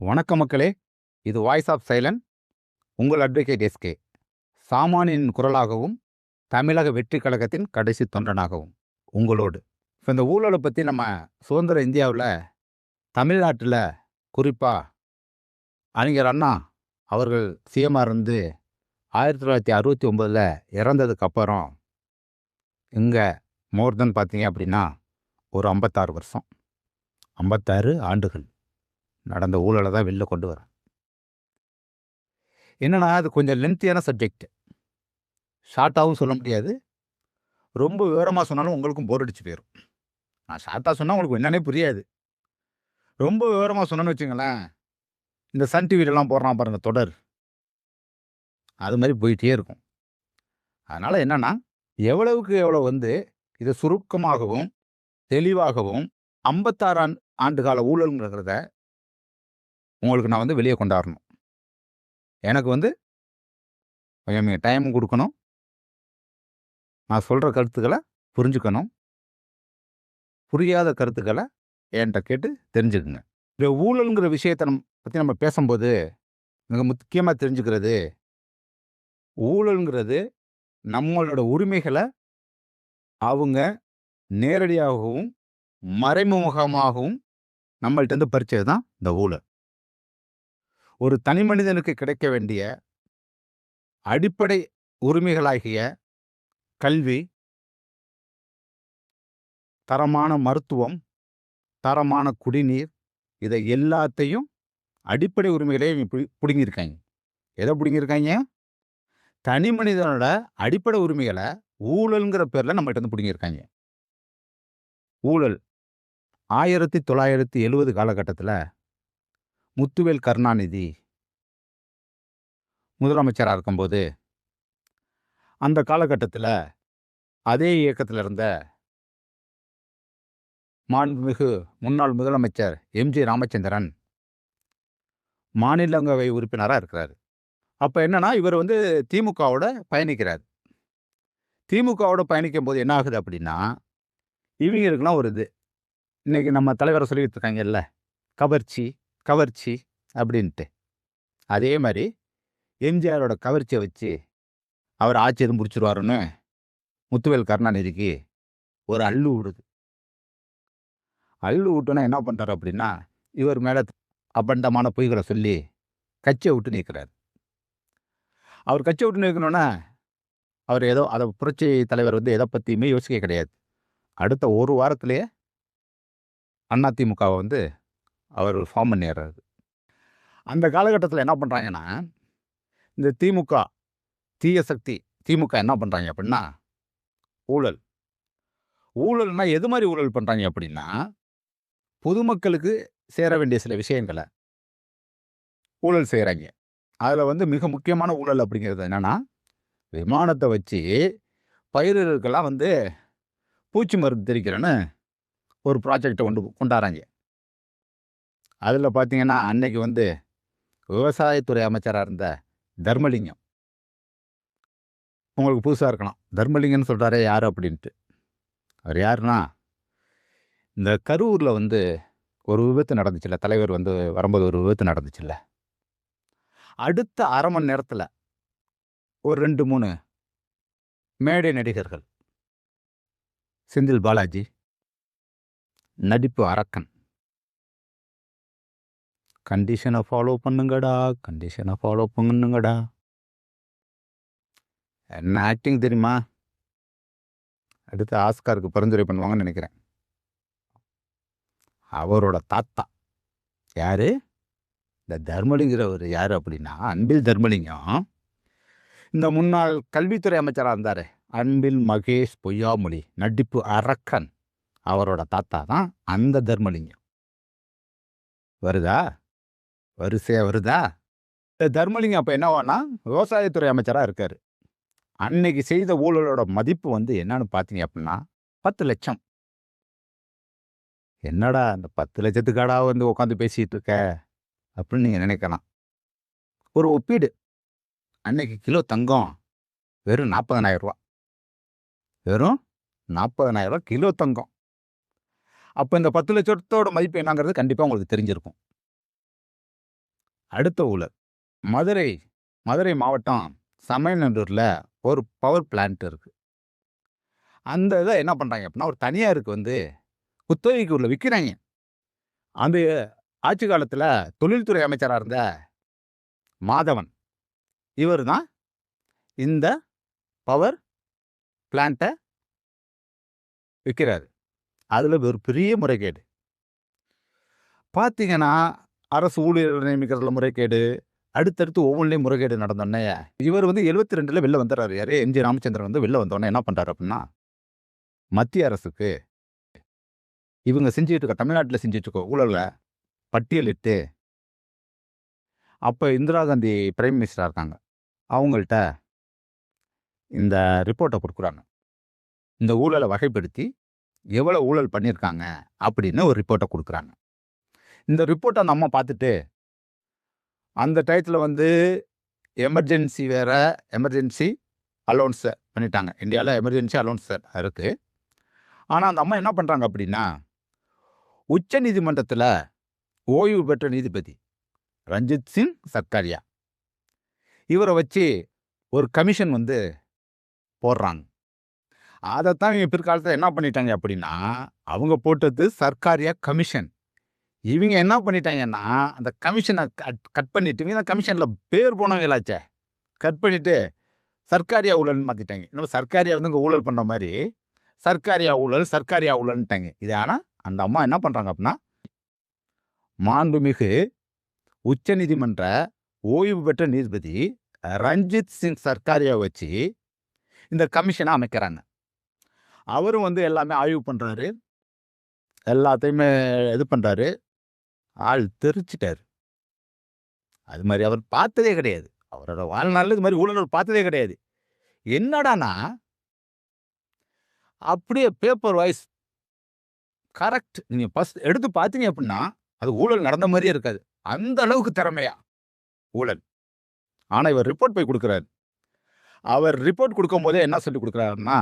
வணக்கம் மக்களே. இது வாய்ஸ் ஆஃப் சைலண்ட். உங்கள் அட்வொகேட் எஸ்கே. சாமானியனின் குரலாகவும், தமிழக வெற்றி கழகத்தின் கடைசி தொண்டனாகவும் உங்களோடு. இப்போ இந்த ஊழலை பற்றி நம்ம சுதந்திர இந்தியாவில் தமிழ்நாட்டில் குறிப்பாக அறிஞர் அண்ணா அவர்கள் சிஎம்ஆர் இருந்து 1969 இறந்ததுக்கு அப்புறம் இங்கே மோர் தென் பார்த்தீங்க அப்படின்னா ஒரு 56 வருஷம், 56 ஆண்டுகள் நடந்த ஊழலை தான் வெளில கொண்டு வரேன். என்னன்னா, அது கொஞ்சம் லென்த்தியான சப்ஜெக்ட். ஷார்ட்டாகவும் சொல்ல முடியாது, ரொம்ப விவரமாக சொன்னாலும் உங்களுக்கும் போர் அடிச்சு போயிடும். நான் ஷார்ட்டாக சொன்னால் உங்களுக்கு என்னன்னே புரியாது. ரொம்ப விவரமாக சொன்னேன்னு வச்சுங்களேன், இந்த சன் டிவிலலாம் போடுறான் பாருங்க தொடர், அது மாதிரி போயிட்டே இருக்கும். அதனால் என்னன்னா, எவ்வளவுக்கு எவ்வளோ இதை சுருக்கமாகவும் தெளிவாகவும் 56 ஆண்டுகால ஊழல்ங்கிறத உங்களுக்கு நான் வெளியே கொண்டாடணும். எனக்கு கொஞ்சம் டைம் கொடுக்கணும். நான் சொல்கிற கருத்துக்களை புரிஞ்சுக்கணும். புரியாத கருத்துக்களை என்கிட்ட கேட்டு தெரிஞ்சுக்குங்க. இந்த ஊழல்ங்கிற விஷயத்தை பற்றி நம்ம பேசும்போது மிக முக்கியமாக தெரிஞ்சுக்கிறது, ஊழல்ங்கிறது நம்மளோட உரிமைகளை அவங்க நேரடியாகவும் மறைமுகமாகவும் நம்மள்ட்ட பறிச்சது தான் இந்த ஊழல். ஒரு தனி மனிதனுக்கு கிடைக்க வேண்டிய அடிப்படை உரிமைகளாகிய கல்வி, தரமான மருத்துவம், தரமான குடிநீர், இதை எல்லாத்தையும் அடிப்படை உரிமைகளையும் பிடுங்கியிருக்காங்க. எதை பிடுங்கியிருக்காங்க? தனி மனிதனோட அடிப்படை உரிமைகளை ஊழல்ங்கிற பேரில் நம்மகிட்ட பிடுங்கியிருக்காங்க. ஊழல் 1970 காலகட்டத்தில் முத்துவேல் கருணாநிதி முதலமைச்சராக இருக்கும்போது, அந்த காலகட்டத்தில் அதே இயக்கத்தில் இருந்த மாண்புமிகு முன்னாள் முதலமைச்சர் எம்ஜி ராமச்சந்திரன் மாநிலங்களவை உறுப்பினராக இருக்கிறார். அப்போ என்னன்னா, இவர் திமுகவோட பயணிக்கிறார். திமுகவோட பயணிக்கும் போது என்ன ஆகுது அப்படின்னா, இவங்களுக்குலாம் ஒரு இன்னைக்கு நம்ம தலைவரை சொல்லிட்டு இருக்காங்கல்ல, கவர்ச்சி கவர்ச்சி அப்படின்ட்டு. அதே மாதிரி எம்ஜிஆரோட கவர்ச்சியை வச்சு அவர் ஆட்சி எதுவும் முடிச்சிருவாருன்னு முத்துவேல் கருணாநிதிக்கு ஒரு அள்ளு விடுது. அள்ளு விட்டோன்னா என்ன பண்ணுறாரு அப்படின்னா, இவர் மேலே அபண்டமான பொய்களை சொல்லி கட்சியை விட்டு நீக்கிறார். அவர் கட்சியை விட்டு நீக்கணுன்னா, அவர் ஏதோ அதை புரட்சி தலைவர் எதை பற்றியுமே யோசிக்க கிடையாது. அடுத்த ஒரு வாரத்திலேயே அதிமுகவை அவர் ஃபார்ம் பண்ணிடுறாரு. அந்த காலகட்டத்தில் என்ன பண்ணுறாங்கன்னா, இந்த திமுக தீய சக்தி திமுக என்ன பண்ணுறாங்க அப்படின்னா, ஊழல். ஊழல்னா எது மாதிரி ஊழல் பண்ணுறாங்க அப்படின்னா, பொதுமக்களுக்கு சேர வேண்டிய சில விஷயங்களை ஊழல் செய்கிறாங்க. அதில் மிக முக்கியமான ஊழல் அப்படிங்கிறது என்னென்னா, விமானத்தை வச்சு பயிர்களுக்கெல்லாம் பூச்சி மருந்து தெளிக்கிறேன்னு ஒரு ப்ராஜெக்டை கொண்டாடுறாங்க. அதில் பார்த்தீங்கன்னா, அன்னைக்கு விவசாயத்துறை அமைச்சராக இருந்த தர்மலிங்கம், உங்களுக்கு புதுசாக இருக்கலாம், தர்மலிங்கன்னு சொல்கிறாரே யார் அப்படின்ட்டு. அவர் யாருன்னா, இந்த கரூரில் ஒரு விபத்து நடந்துச்சுல்ல, தலைவர் வரும்போது ஒரு விபத்து நடந்துச்சுல்ல, அடுத்த அரை மணி நேரத்தில் ஒரு 2-3 மேடை நடிகர்கள், செந்தில் பாலாஜி, நடிப்பு அரக்கன், கண்டிஷனை ஃபாலோ பண்ணுங்கடா, கண்டிஷனை ஃபாலோ பண்ணுங்கடா, என்ன ஆக்டிங் தெரியுமா? அடுத்து ஆஸ்காருக்கு பரிந்துரை பண்ணுவாங்கன்னு நினைக்கிறேன். அவரோட தாத்தா யாரு? இந்த தர்மலிங்கிறவர் யார் அப்படின்னா, அன்பில் தர்மலிங்கம். இந்த முன்னாள் கல்வித்துறை அமைச்சராக இருந்தார் அன்பில் மகேஷ் பொய்யாமொழி, நடிப்பு அரக்கன், அவரோட தாத்தா தான் அந்த தர்மலிங்கம். வருதா? வரிசையாக வருதா? தர்மலிங்கம் அப்போ என்னவானா, விவசாயத்துறை அமைச்சராக இருக்கார். அன்னைக்கு செய்த ஊழலோட மதிப்பு என்னன்னு பார்த்தீங்க அப்படின்னா 10 லட்சம். என்னடா அந்த 10 லட்சத்துக்காடா உட்காந்து பேசிட்டு இருக்க அப்படின்னு நீங்கள் நினைக்கலாம். ஒரு ஒப்பீடு, அன்னைக்கு கிலோ தங்கம் வெறும் 40,000 ரூபா. வெறும் 40,000 ரூபா கிலோ தங்கம். அப்போ இந்த 10 லட்சத்தோட மதிப்பு என்னங்கிறது கண்டிப்பாக உங்களுக்கு தெரிஞ்சிருக்கும். அடுத்த ஊழல் மதுரை மாவட்டம் சமயநல்லூர்ல ஒரு பவர் பிளான்ட் இருக்கு. அந்த இதை என்ன பண்றாங்க அப்படின்னா, ஒரு தனியாருக்கு வந்து குத்தகைக்கு உள்ள விற்கிறாங்க. அந்த ஆட்சி காலத்துல தொழில்துறை அமைச்சரா இருந்த மாதவன் இவர் தான் இந்த பவர் பிளான்ட்டை விற்கிறாரு. அதுல ஒரு பெரிய முறைகேடு பார்த்தீங்கன்னா, அரசு ஊழியர்கள் நியமிக்கிறதுல முறைகேடு, அடுத்தடுத்து ஒவ்வொன்றிலையும் முறைகேடு நடந்தோடனே இவர் வந்து 72ல வெளில வந்துடுறாரு. யாரு? எம்.ஜி. ராமச்சந்திரன் வந்து வெளில வந்தோடனே என்ன பண்றாரு அப்படின்னா, மத்திய அரசுக்கு இவங்க செஞ்சுட்டு இருக்க தமிழ்நாட்டில் செஞ்சுட்டு இருக்க ஊழலை பட்டியலிட்டு, அப்போ இந்திரா காந்தி பிரைம் மினிஸ்டரா இருக்காங்க, அவங்கள்ட்ட இந்த ரிப்போர்ட்டை கொடுக்குறாங்க. இந்த ஊழலை வகைப்படுத்தி எவ்வளவு ஊழல் பண்ணியிருக்காங்க அப்படின்னு ஒரு ரிப்போர்ட்டை கொடுக்குறாங்க. இந்த ரிப்போர்ட்டை நம்ம பார்த்துட்டு அந்த டயத்தில் வந்து எமர்ஜென்சி வேற, எமர்ஜென்சி அலோன்ஸ் பண்ணிட்டாங்க. இந்தியாவில் எமர்ஜென்சி அலோன்ஸ் இருக்கு. ஆனால் அந்த அம்மா என்ன பண்ணுறாங்க அப்படின்னா, உச்ச நீதிமன்றத்தில் ஓய்வு பெற்ற நீதிபதி ரஞ்சித் சிங் சர்க்காரியா இவரை வச்சு ஒரு கமிஷன் வந்து போடுறாங்க. அதைத்தான் இவங்க பிற்காலத்தில் என்ன பண்ணிட்டாங்க அப்படின்னா, அவங்க போட்டது சர்க்காரியா கமிஷன். இவங்க என்ன பண்ணிட்டாங்கன்னா, அந்த கமிஷனை கட் பண்ணிட்டு, இவங்க கமிஷனில் பேர் போனவங்களாச்சே கட் பண்ணிட்டு சர்க்காரியா ஊழல்னு மாற்றிட்டாங்க. இன்னும் சர்க்காரியா வந்து இங்கே ஊழல் பண்ணுற மாதிரி சர்க்காரியா ஊழல்ன்ட்டாங்க. இது ஆனால் அந்த அம்மா என்ன பண்ணுறாங்க அப்படின்னா, மாண்புமிகு உச்ச நீதிமன்ற ஓய்வு பெற்ற நீதிபதி ரஞ்சித் சிங் சர்க்காரியா வச்சு இந்த கமிஷனை அமைக்கிறாங்க. அவரும் வந்து எல்லாமே ஆய்வு பண்ணுறாரு, எல்லாத்தையுமே இது பண்ணுறாரு. ஆள் தெரிச்சிட்டாரு. அது மாதிரி அவர் பார்த்ததே கிடையாது. அவரோட வாழ்நாளில் இது மாதிரி ஊழல் பார்த்ததே கிடையாது. என்னடானா, அப்படியே பேப்பர் வாய்ஸ் கரெக்ட். நீங்க ஃபர்ஸ்ட் எடுத்து பார்த்தீங்க அப்படின்னா, அது ஊழல் நடந்த மாதிரியே இருக்காது. அந்த அளவுக்கு திறமையா ஊழல். ஆனா இவர் ரிப்போர்ட் போய் கொடுக்குறாரு. அவர் ரிப்போர்ட் கொடுக்கும் போதே என்ன சொல்லி கொடுக்குறாருன்னா,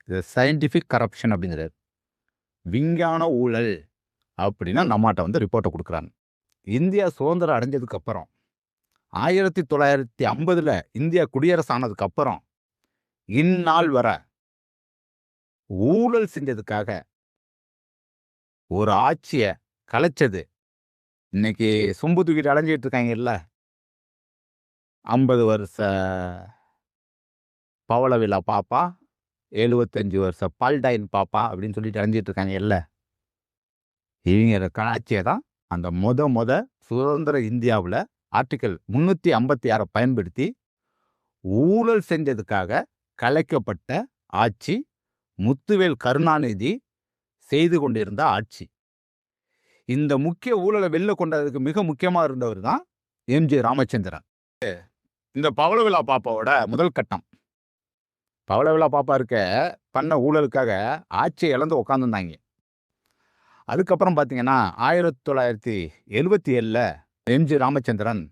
இது சயின்டிஃபிக் கரப்ஷன் அப்படிங்கிறாரு. விஞ்ஞான ஊழல் அப்படின்னா நம்மாட்ட வந்து ரிப்போர்ட்டை கொடுக்குறாங்க. இந்தியா சுதந்திரம் அடைஞ்சதுக்கு அப்புறம் 1950ல் இந்தியா குடியரசு ஆனதுக்கு அப்புறம் இந்நாள் வர ஊழல் செஞ்சதுக்காக ஒரு ஆட்சியை கலைச்சது. இன்னைக்கு சொம்பு தூக்கிட்டு அலைஞ்சிட்டு இருக்காங்க இல்ல, 50 வருஷ பவள விழா பாப்பா, 75 வருஷ பால்டைன் பாப்பா அப்படின்னு சொல்லிட்டு அலைஞ்சிட்டு இருக்காங்க இல்ல, இவங்க ஆட்சியை தான் அந்த முத சுதந்திர இந்தியாவில் ஆர்டிக்கல் 356 பயன்படுத்தி ஊழல் செஞ்சதுக்காக கலைக்கப்பட்ட ஆட்சி முத்துவேல் கருணாநிதி செய்து கொண்டிருந்த ஆட்சி. இந்த முக்கிய ஊழலை வெளில கொண்டதுக்கு மிக முக்கியமாக இருந்தவர் தான் எம்.ஜி. ராமச்சந்திரன். இந்த பவள விழா பாப்பாவோட முதல் கட்டம், பவள விழா பாப்பா இருக்க பண்ண ஊழலுக்காக ஆட்சியை இழந்து உட்காந்துருந்தாங்க. அதுக்கப்புறம் பார்த்தீங்கன்னா 1977ல் எம்.ஜி. ராமச்சந்திரன்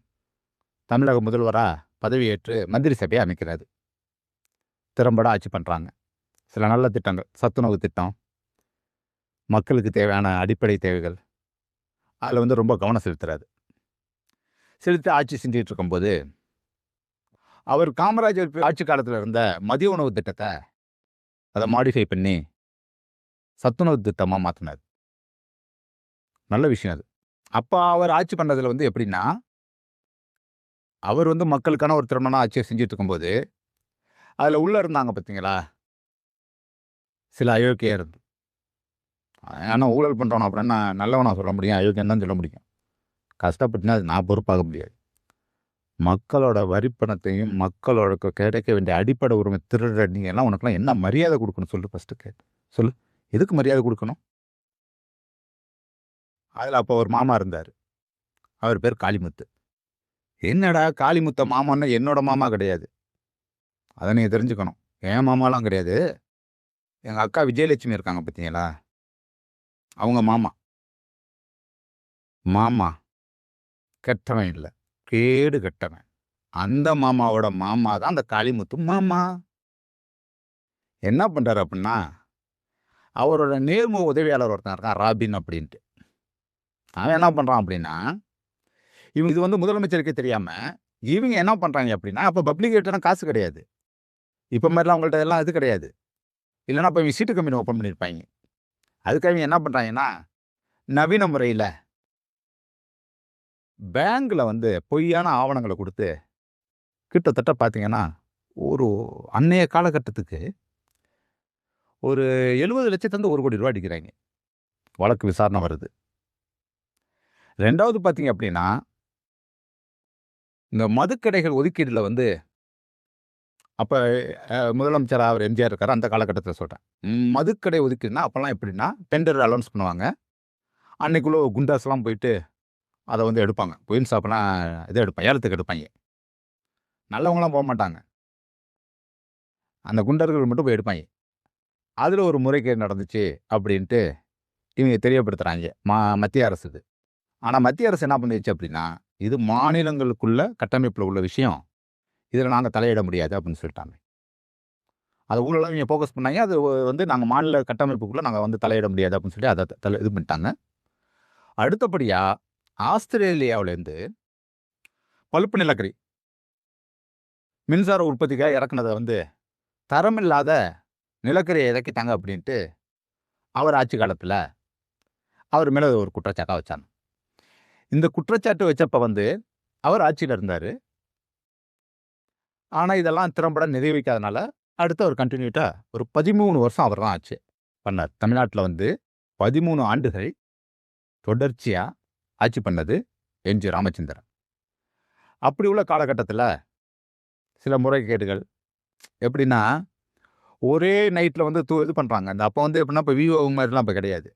தமிழக முதல்வராக பதவியேற்று மந்திரி சபையை அமைக்கிறாரு. திறம்பட ஆட்சி பண்ணுறாங்க. சில நல்ல திட்டங்கள், சத்துணவு திட்டம், மக்களுக்கு தேவையான அடிப்படை தேவைகள், அதில் வந்து ரொம்ப கவனம் செலுத்துறாரு. செலுத்தி ஆட்சி செஞ்சுட்டு இருக்கும்போது அவர் காமராஜர் ஆட்சி காலத்தில் இருந்த மதிய உணவு திட்டத்தை அதை மாடிஃபை பண்ணி சத்துணவு திட்டமாக மாற்றினார். நல்ல விஷயம் அது. அப்போ அவர் ஆட்சி பண்ணதில் வந்து எப்படின்னா, அவர் வந்து மக்களுக்கான ஒரு திறமையான ஆட்சியை செஞ்சுட்டு இருக்கும்போது அதில் உள்ளே இருந்தாங்க பார்த்தீங்களா சில அயோக்கியர். ஆனால் ஊழல் பண்ணுறோம் அப்படின்னா நல்லவனா சொல்ல முடியும், அயோக்கியம் தான் சொல்ல முடியும். கஷ்டப்பட்டுனா அது நான் பொறுப்பாக முடியாது. மக்களோட வரிப்பணத்தையும் மக்களோட கிடைக்க வேண்டிய அடிப்படை உரிமை திருடுற நீங்கள்லாம் உனக்குலாம் என்ன மரியாதை கொடுக்கணும் சொல்லு, ஃபஸ்ட்டு கேட்டு சொல்லு. எதுக்கு மரியாதை கொடுக்கணும்? அதில் அப்போ ஒரு மாமா இருந்தார், அவர் பேர் காளிமுத்து. என்னடா காளிமுத்த மாமான்னா என்னோட மாமா கிடையாது, அதை நீங்கள் தெரிஞ்சுக்கணும். என் மாமாலாம் கிடையாது. எங்கள் அக்கா விஜயலட்சுமி இருக்காங்க பார்த்தீங்களா, அவங்க மாமா கெட்டவன் இல்லை, கேடு கெட்டவன். அந்த மாமாவோட மாமா தான் அந்த காளிமுத்து மாமா. என்ன பண்ணுறாரு அப்படின்னா, அவரோட நேர்முக உதவியாளர் ஒருத்தன் இருக்கான் ராபின் அப்படின்ட்டு. அவன் என்ன பண்ணுறான் அப்படின்னா, இது வந்து முதலமைச்சருக்கே தெரியாம, இவங்க என்ன பண்றாங்க அப்படின்னா, அப்ப பப்ளிக் கிட்டனா காசு கிடையாது. இப்ப மாரிலாம் அவங்கள்ட்ட எல்லாம் இது கிடையாது. இல்லன்னா அப்ப இவங்க சீட்டு கம்பெனி ஓப்பன் பண்ணியிருப்பாய்ங்க. அதுக்காக இவங்க என்ன பண்றாங்கன்னா, நவீன முறையில பேங்க்ல வந்து பொய்யான ஆவணங்கள குடுத்து, கிட்டத்தட்ட பார்த்தீங்கன்னா, ஒரு அன்னைய காலகட்டத்துக்கு ஒரு 70,00,000 ரூ. 1,00,00,000 அடிக்கிறாய்ங்க. வழக்கு விசாரணை வருது. 2வது பார்த்தீங்க அப்படின்னா, இந்த மதுக்கடைகள் ஒதுக்கீடுல வந்து அப்ப முதலமைச்சரா அவர் எம்ஜிஆர் இருக்காரு. அந்த காலகட்டத்தில சொல்றேன். மதுக்கடை ஒதுக்கீடுனா அப்பலாம் எப்படின்னா, டெண்டர் அலவுன்ஸ் பண்ணுவாங்க. அன்னைக்குள்ள குண்டாஸ்லாம் போயிட்டு அத வந்து எடுப்பாங்க. ஒயின் ஷாப்லாம் இத எடுப்பாங்க. ஏலத்துக்கு எடுப்பாய்ங்க. நல்லவங்கலாம் போமாட்டாங்க. அந்த குண்டர்கள் மட்டும் போய் எடுப்பாய்ங்க. அதுல ஒரு முறைகேடு நடந்துச்சு அப்படின்ட்டு இவங்க தெரியப்படுத்துறாய்ங்க. மத்திய அரசுக்கு. ஆனா மத்திய அரசு என்ன பண்ணிருச்சு அப்படின்னா, இது மாநிலங்களுக்குள்ள கட்டமைப்புல உள்ள விஷயம். இதுல நாங்க தலையிட முடியாது அப்படின்னு சொல்லிட்டாங்க. அத ஊழலா இவங்க ஃபோக்கஸ் பண்ணாங்க. அது வந்து நாங்க மாநில கட்டமைப்புக்குள்ள நாங்க வந்து தலையிட முடியாது அப்படின்னு சொல்லி அத இது பண்ணிட்டாங்க. அடுத்தபடியா ஆஸ்திரேலியாவிலேருந்து பழுப்பு நிலக்கரி, மின்சார உற்பத்திக்காக இறக்குனத வந்து தரமில்லாத நிலக்கரிய இறக்கிட்டாங்க அப்படின்ட்டு அவர் ஆட்சி காலத்துல அவர் மேல ஒரு குற்றச்சாட்டா வச்சாங்க. இந்த குற்றச்சாட்டு வச்சப்ப வந்து அவர் ஆட்சியில இருந்தாரு. ஆனா இதெல்லாம் திறம்பட நிறைவேற்றாதனால அடுத்து அவர் கன்டினியூட்டா ஒரு 13 வருஷம் அவர் தான் ஆட்சி பண்ணார். தமிழ்நாட்டுல வந்து 13 ஆண்டுகள் தொடர்ச்சியா ஆட்சி பண்ணது எம்.ஜி. ராமச்சந்திரன். அப்படி உள்ள காலகட்டத்தில சில முறைகேடுகள் எப்படின்னா, ஒரே நைட்ல வந்து இது பண்றாங்க. அந்த அப்ப வந்து எப்படின்னா, இப்ப விஓ மாரிலாம் அப்ப கிடையாது.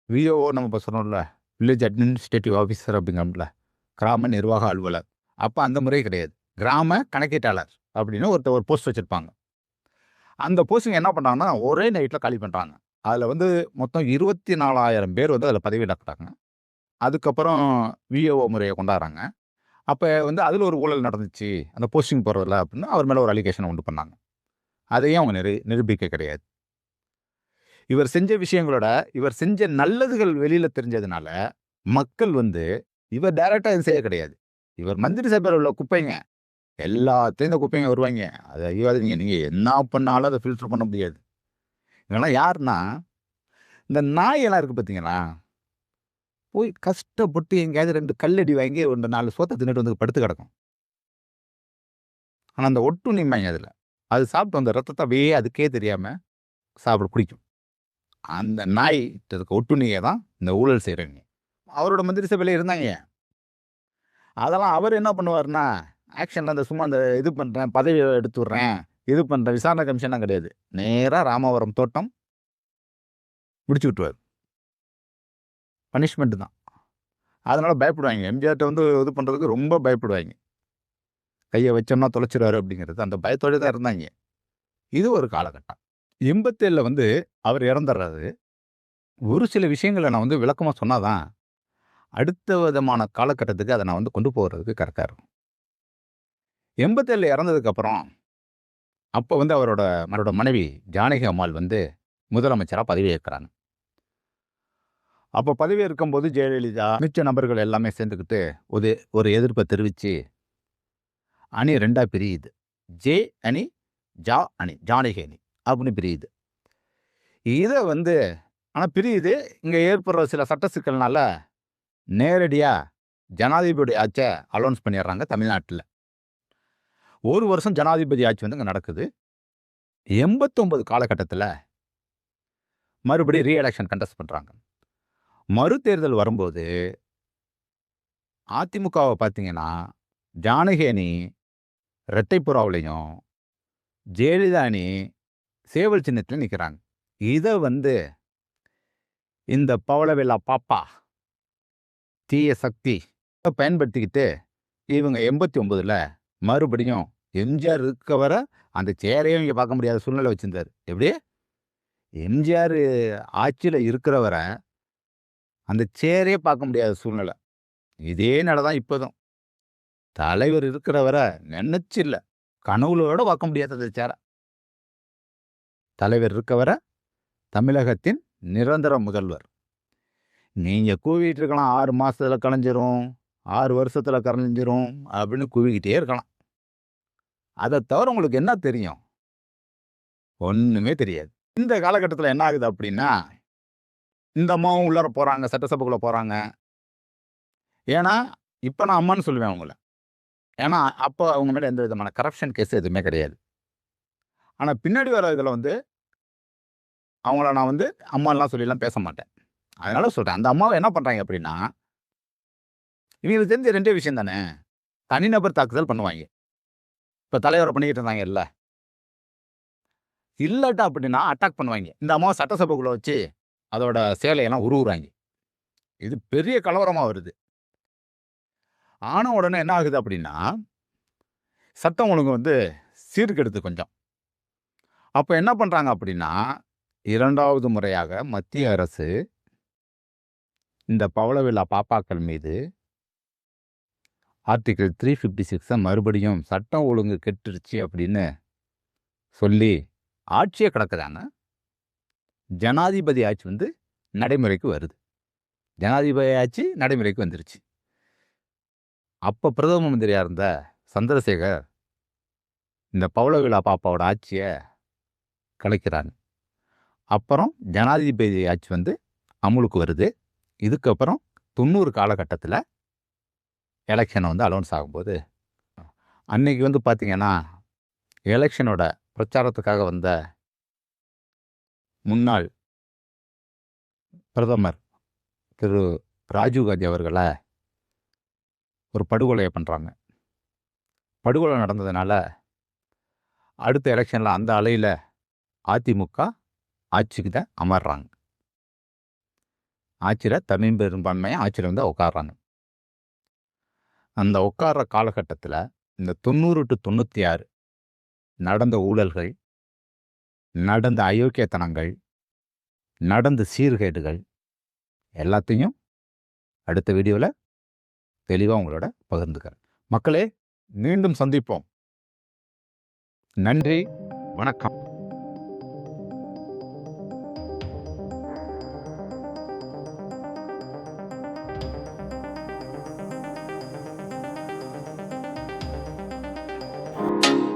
விஓஓ நம்ம இப்ப சொன்னோம்ல, வில்லேஜ் அட்மினிஸ்ட்ரேட்டிவ் ஆஃபீசர் அப்படிங்கிறோம்ல, கிராம நிர்வாக அலுவலர். அப்ப அந்த முறை கிடையாது. கிராம கணக்கீட்டாளர் அப்படின்னு ஒரு போஸ்ட் வச்சிருப்பாங்க. அந்த போஸ்டிங் என்ன பண்றாங்கன்னா, ஒரே நைட்ல காலி பண்றாங்க. அதுல வந்து மொத்தம் 24,000 பேர் வந்து அதுல பதவியிடப்பட்டாங்க. அதுக்கப்புறம் விஏஓ முறைய கொண்டாடுறாங்க. அப்ப வந்து அதுல ஒரு ஊழல் நடந்துச்சு. அந்த போஸ்டிங் போடுறதுல அப்படின்னு அவர் மேல ஒரு அலிகேஷன உண்டு பண்ணாங்க. அதையும் அவங்க நிரூபிக்க கிடையாது. இவர் செஞ்ச விஷயங்களோட, இவர் செஞ்ச நல்லதுகள் வெளியில தெரிஞ்சதுனால, மக்கள் வந்து இவர் டைரக்ட்டா எதுவும் செய்ய கிடையாது. இவர் மந்திரி சபையில உள்ள குப்பைங்க. எல்லாத்தையும் இந்த குப்பைங்க வருவாய்ங்க. அத ஐயோ! அது நீங்க என்ன பண்ணாலும் அத ஃபில்டர் பண்ண முடியாது. இவங்கலாம் யாருன்னா, இந்த நாயெல்லாம் இருக்கு பார்த்தீங்களா? போய் கஷ்டப்பட்டு எங்கேயாவது 2 கல்லடி வாங்கி ஒரு 4 சோத்த தின்னுட்டு வந்து படுத்து கிடக்கும். ஆனா, அந்த ஒட்டுண்ணிம்பாய்ங்க அதுல. அது சாப்பிட்டு வந்த ரத்தத்த அப்படியே அதுக்கே தெரியாம குடிக்கும். அந்த நாய் கிட்ட இருக்க ஒட்டுண்ணிய தான் இந்த ஊழல் செய்றவய்ங்க. அவரோட மந்திரி சபையில இருந்தாய்ங்க. அதெல்லாம் அவர் என்ன பண்ணுவாருன்னா, ஆக்ஷன்ல அந்த சும்மா அந்த இது பண்றேன், பதவிய எடுத்து விடுறேன், இது பண்றேன், விசாரணை கமிஷன்லாம் கிடையாது. நேரா ராமவரம் தோட்டம் முடிச்சு விட்டுருவாரு. பனிஷ்மென்ட் தான். அதனால பயப்படுவாய்ங்க. எம்ஜிஆர்ட்ட வந்து இது பண்றதுக்கு ரொம்ப பயப்படுவாய்ங்க. கைய வச்சோம்னா தொலைச்சிருவாரு அப்படிங்கிறது. அந்த பயத்தோட தான் இருந்தாய்ங்க. இது ஒரு காலகட்டம். 87ல வந்து அவர் இறந்துர்றாரு. ஒரு சில விஷயங்கள நான் வந்து விளக்கமா சொன்னா தான், அடுத்த விதமான காலகட்டத்துக்கு அத நான் வந்து கொண்டு போறதுக்கு கரெக்ட்டா இருக்கும். 87ல இறந்ததுக்கு அப்புறம், அப்ப வந்து அவரோட மனைவி ஜானகி அம்மாள் வந்து முதலமைச்சரா பதவியேற்கிறாங்க. அப்ப பதவியேற்கும்போது ஜெயலலிதா, மிச்ச நபர்கள் எல்லாமே சேர்ந்துக்கிட்டு ஒரு எதிர்ப்ப தெரிவிச்சு, அணி 2ஆ பிரியுது. ஜே அணி, ஜா அணி, ஜானகி அணி அப்படின்னு பிரியுது. இத வந்து ஆனா பிரியுது. இங்க ஏற்படுற சில சட்ட சிக்கல்னால நேரடியா ஜனாதிபதி ஆட்சிய அலோன்ஸ் பண்ணிடுறாங்க தமிழ்நாட்டுல. 1 வருஷம் ஜனாதிபதி ஆட்சி வந்து இங்க நடக்குது. 89 காலகட்டத்தில மறுபடியும் எலக்ஷன் கன்டெஸ்ட் பண்றாங்க. மறுதேர்தல் வரும்போது அதிமுகவ பார்த்தீங்கன்னா, ஜானகி அணி இரட்டை புறாவுலயும், ஜெயலலிதா அணி சேவல் சின்னத்தில நிக்கிறாங்க. இத வந்து இந்த பவளவில்லா பாப்பா, தீய சக்தி பயன்படுத்திக்கிட்டு இவங்க 89ல மறுபடியும் எம்ஜிஆர் இருக்க வர அந்த சேரையே இவங்க பார்க்க முடியாத சூழ்நிலை வச்சிருந்தாரு. எப்படி? எம்ஜிஆர் ஆட்சியில இருக்கிற வர அந்த சேரையே பார்க்க முடியாத சூழ்நிலை. இதே நிலை தான் இப்போதும். தலைவர் இருக்கிற வர நெனச்சு இல்ல. கனவுல கூட பார்க்க முடியாது அந்த சேர. தலைவர் இருக்க வர தமிழகத்தின் நிரந்தர முதல்வர். நீங்க கூவிட்டு இருக்கலாம் 6 மாசத்துல கலைஞ்சிரும், 6 வருஷத்துல கரைஞ்சிரும் அப்படின்னு குவிக்கிட்டே இருக்கலாம். அத தவிர உங்களுக்கு என்ன தெரியும்? ஒண்ணுமே தெரியாது. இந்த காலகட்டத்துல என்ன ஆகுது அப்படின்னா, இந்த அம்மாவும் உள்ளார போறாங்க, சட்டசபைக்குள்ள போறாங்க. ஏன்னா, இப்ப நான் அம்மான்னு சொல்லுவேன் அவங்கள. ஏன்னா, அப்ப அவங்க மேல எந்த விதமான கரப்ஷன் கேஸ் எதுவுமே கிடையாது. ஆனா, பின்னாடி வர இதுல வந்து, அவங்கள நான் வந்து அம்மான்லாம் சொல்லிலாம் பேச மாட்டேன். அதனால சொல்றேன். அந்த அம்மாவ என்ன பண்றாங்க அப்படின்னா, இவங்களுக்கு தெரிஞ்ச 2டே விஷயம் தானே. தனிநபர் தாக்குதல் பண்ணுவாய்ங்க. இப்ப தலைவர பண்ணிக்கிட்டு இருந்தாங்கல்ல. இல்லாட்டா அப்படின்னா அட்டாக் பண்ணுவாய்ங்க. இந்த அம்மாவ சட்டசபைக்குள்ள வச்சு, அதோட சேலையெல்லாம் உருவுறாய்ங்க. இது பெரிய கலவரமா வருது. ஆன உடனே என்ன ஆகுது அப்படின்னா, சட்டம் ஒழுங்கு வந்து சீர்கெடுது கொஞ்சம். அப்ப என்ன பண்றாங்க அப்படின்னா, 2வது முறையாக மத்திய அரசு இந்த பவளவிழா பாப்பாக்கள் மீது ஆர்டிகிள் 356 மறுபடியும் சட்டம் ஒழுங்கு கெட்டுருச்சு அப்படின்னு சொல்லி ஆட்சியே கலக்குறாங்க. ஜனாதிபதி ஆட்சி வந்து நடைமுறைக்கு வருது. ஜனாதிபதி ஆட்சி நடைமுறைக்கு வந்துருச்சு. அப்ப பிரதம மந்திரியா இருந்த சந்திரசேகர் இந்த பவளவிழா பாப்பாவோட ஆட்சிய கலைக்கிறாங்க. அப்புறம் ஜனாதிபதி ஆட்சி வந்து அமுலுக்கு வருது. இதுக்கப்புறம் 90 காலகட்டத்தில எலக்ஷன் வந்து அலௌன்ஸ் ஆகும்போது, அன்னைக்கு வந்து பார்த்தீங்கன்னா, எலக்ஷனோட பிரச்சாரத்துக்காக வந்த முன்னாள் பிரதமர் திரு ராஜீவ்காந்தி அவர்கள ஒரு படுகொலைய பண்றாங்க. படுகொலை நடந்ததுனால, அடுத்த எலக்ஷன்ல அந்த அலையில அதிமுக ஆட்சிக்கு தான் அமர்றாங்க. ஆட்சியில தமிழ் பெரும்பான்மையா ஆட்சியில வந்து உட்கார்றாங்க. அந்த உட்கார்ற காலகட்டத்தில, இந்த 90 டூ 96 நடந்த ஊழல்கள், நடந்த அயோக்கியத்தனங்கள், நடந்த சீர்கேடுகள் எல்லாத்தையும் அடுத்த வீடியோல தெளிவா உங்களோட பகிர்ந்துக்கிறேன். மக்களே, மீண்டும் சந்திப்போம். நன்றி, வணக்கம்.